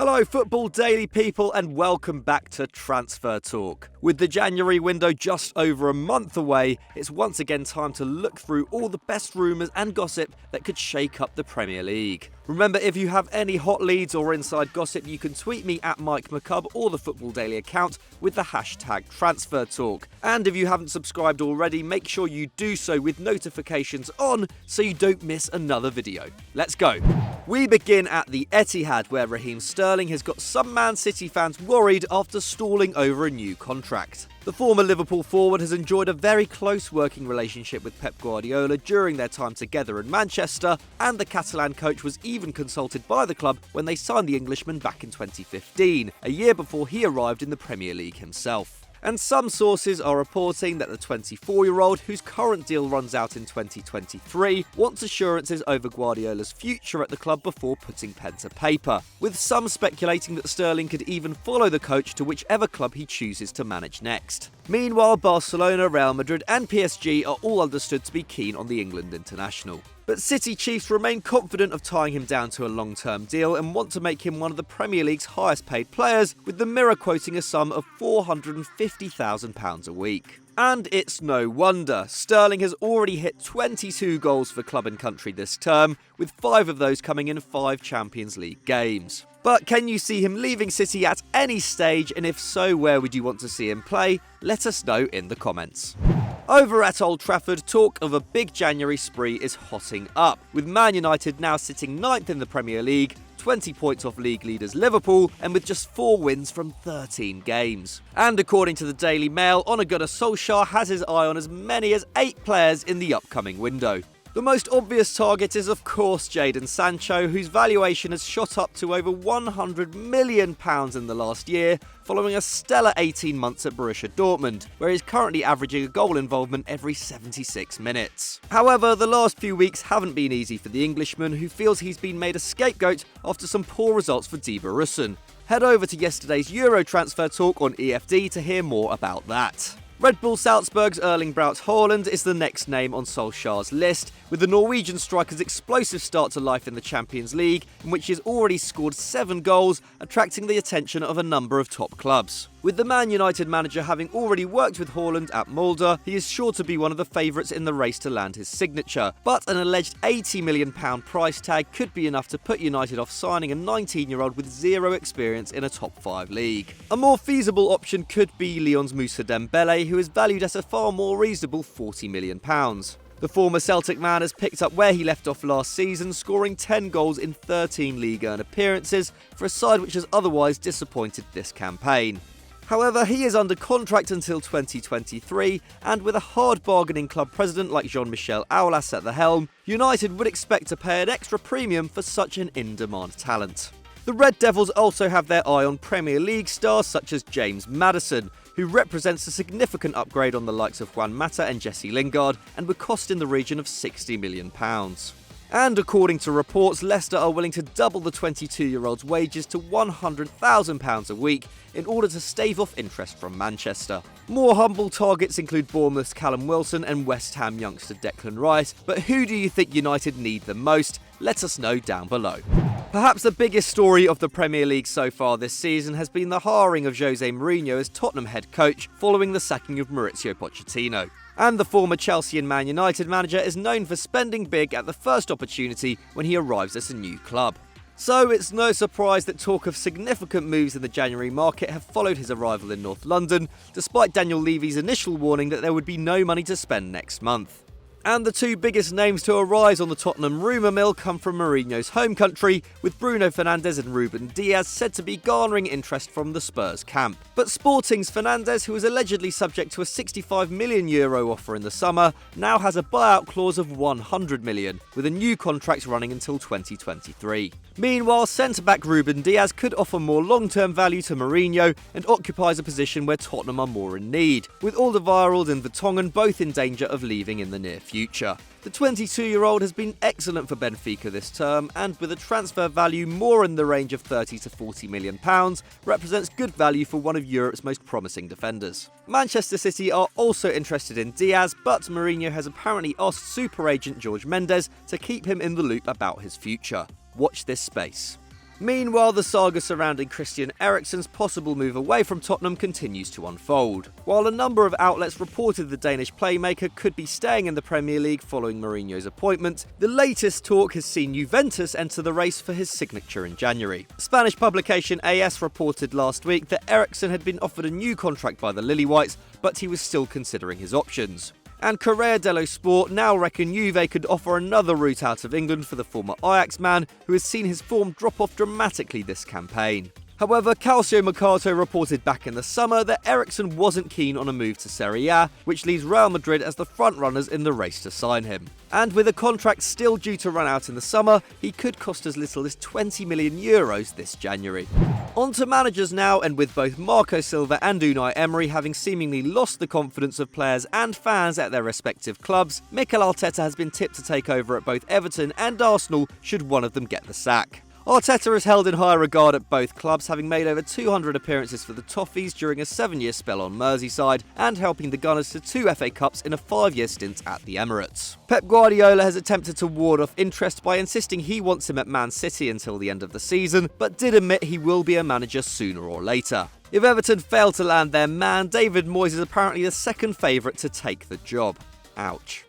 Hello Football Daily people and welcome back to Transfer Talk. With the January window just over a month away, it's once again time to look through all the best rumours and gossip that could shake up the Premier League. Remember, if you have any hot leads or inside gossip, you can tweet me at Mike McCubb or the Football Daily account with the hashtag TransferTalk. And if you haven't subscribed already, make sure you do so with notifications on so you don't miss another video. Let's go. We begin at the Etihad, where Raheem Sterling has got some Man City fans worried after stalling over a new contract. The former Liverpool forward has enjoyed a very close working relationship with Pep Guardiola during their time together in Manchester, and the Catalan coach was even consulted by the club when they signed the Englishman back in 2015, a year before he arrived in the Premier League himself. And some sources are reporting that the 24-year-old, whose current deal runs out in 2023, wants assurances over Guardiola's future at the club before putting pen to paper, with some speculating that Sterling could even follow the coach to whichever club he chooses to manage next. Meanwhile, Barcelona, Real Madrid and PSG are all understood to be keen on the England international. But City Chiefs remain confident of tying him down to a long-term deal and want to make him one of the Premier League's highest paid players, with the Mirror quoting a sum of £450,000 a week. And it's no wonder. Sterling has already hit 22 goals for club and country this term, with 5 of those coming in 5 Champions League games. But can you see him leaving City at any stage, and if so, where would you want to see him play? Let us know in the comments. Over at Old Trafford, talk of a big January spree is hotting up, with Man United now sitting 9th in the Premier League, 20 points off league leaders Liverpool, and with just 4 wins from 13 games. And according to the Daily Mail, Ole Gunnar Solskjaer has his eye on as many as 8 players in the upcoming window. The most obvious target is of course Jadon Sancho, whose valuation has shot up to over £100 million in the last year, following a stellar 18 months at Borussia Dortmund, where he's currently averaging a goal involvement every 76 minutes. However, the last few weeks haven't been easy for the Englishman, who feels he's been made a scapegoat after some poor results for Die Borussen. Head over to yesterday's Euro transfer talk on EFD to hear more about that. Red Bull Salzburg's Erling Braut Haaland is the next name on Solskjaer's list, with the Norwegian striker's explosive start to life in the Champions League, in which he has already scored 7 goals, attracting the attention of a number of top clubs. With the Man United manager having already worked with Haaland at Mulder, he is sure to be one of the favourites in the race to land his signature, but an alleged £80 million price tag could be enough to put United off signing a 19-year-old with 0 experience in a top 5 league. A more feasible option could be Lyon's Moussa Dembele, who is valued at a far more reasonable £40 million. The former Celtic man has picked up where he left off last season, scoring 10 goals in 13 Ligue 1 appearances for a side which has otherwise disappointed this campaign. However, he is under contract until 2023, and with a hard bargaining club president like Jean-Michel Aulas at the helm, United would expect to pay an extra premium for such an in-demand talent. The Red Devils also have their eye on Premier League stars such as James Maddison, who represents a significant upgrade on the likes of Juan Mata and Jesse Lingard, and would cost in the region of £60 million. And according to reports, Leicester are willing to double the 22-year-old's wages to £100,000 a week in order to stave off interest from Manchester. More humble targets include Bournemouth's Callum Wilson and West Ham youngster Declan Rice, but who do you think United need the most? Let us know down below. Perhaps the biggest story of the Premier League so far this season has been the hiring of Jose Mourinho as Tottenham head coach following the sacking of Mauricio Pochettino. And the former Chelsea and Man United manager is known for spending big at the first opportunity when he arrives at a new club. So it's no surprise that talk of significant moves in the January market have followed his arrival in North London, despite Daniel Levy's initial warning that there would be no money to spend next month. And the 2 biggest names to arise on the Tottenham rumour mill come from Mourinho's home country, with Bruno Fernandes and Ruben Diaz said to be garnering interest from the Spurs camp. But Sporting's Fernandes, who was allegedly subject to a €65 million offer in the summer, now has a buyout clause of £100 million, with a new contract running until 2023. Meanwhile, centre-back Ruben Diaz could offer more long-term value to Mourinho and occupies a position where Tottenham are more in need, with Alderweireld and Vertonghen both in danger of leaving in the near future. The 22-year-old has been excellent for Benfica this term, and with a transfer value more in the range of £30 to £40 million, represents good value for one of Europe's most promising defenders. Manchester City are also interested in Diaz, but Mourinho has apparently asked super agent George Mendes to keep him in the loop about his future. Watch this space. Meanwhile, the saga surrounding Christian Eriksen's possible move away from Tottenham continues to unfold. While a number of outlets reported the Danish playmaker could be staying in the Premier League following Mourinho's appointment, the latest talk has seen Juventus enter the race for his signature in January. Spanish publication AS reported last week that Eriksen had been offered a new contract by the Lily-Whites, but he was still considering his options. And Corriere dello Sport now reckon Juve could offer another route out of England for the former Ajax man, who has seen his form drop off dramatically this campaign. However, Calcio Mercato reported back in the summer that Eriksen wasn't keen on a move to Serie A, which leaves Real Madrid as the frontrunners in the race to sign him. And with a contract still due to run out in the summer, he could cost as little as €20 million this January. On to managers now, and with both Marco Silva and Unai Emery having seemingly lost the confidence of players and fans at their respective clubs, Mikel Arteta has been tipped to take over at both Everton and Arsenal should one of them get the sack. Arteta is held in high regard at both clubs, having made over 200 appearances for the Toffees during a 7-year spell on Merseyside and helping the Gunners to 2 FA Cups in a 5-year stint at the Emirates. Pep Guardiola has attempted to ward off interest by insisting he wants him at Man City until the end of the season, but did admit he will be a manager sooner or later. If Everton fail to land their man, David Moyes is apparently the second favourite to take the job. Ouch.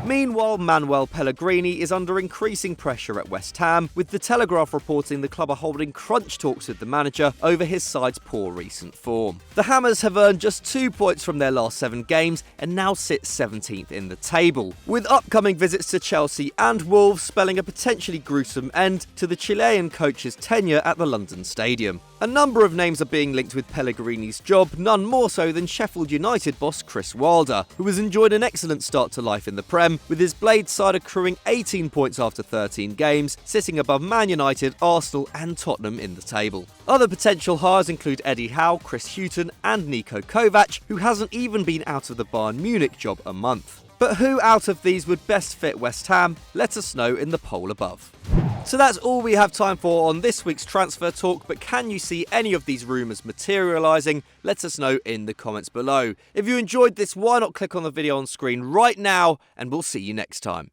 Meanwhile, Manuel Pellegrini is under increasing pressure at West Ham, with The Telegraph reporting the club are holding crunch talks with the manager over his side's poor recent form. The Hammers have earned just 2 points from their last 7 games and now sit 17th in the table, with upcoming visits to Chelsea and Wolves spelling a potentially gruesome end to the Chilean coach's tenure at the London Stadium. A number of names are being linked with Pellegrini's job, none more so than Sheffield United boss Chris Wilder, who has enjoyed an excellent start to life in the Prem, with his Blade side accruing 18 points after 13 games, sitting above Man United, Arsenal and Tottenham in the table. Other potential hires include Eddie Howe, Chris Hughton and Niko Kovac, who hasn't even been out of the Bayern Munich job a month. But who out of these would best fit West Ham? Let us know in the poll above. So that's all we have time for on this week's Transfer Talk, but can you see any of these rumours materialising? Let us know in the comments below. If you enjoyed this, why not click on the video on screen right now, and we'll see you next time.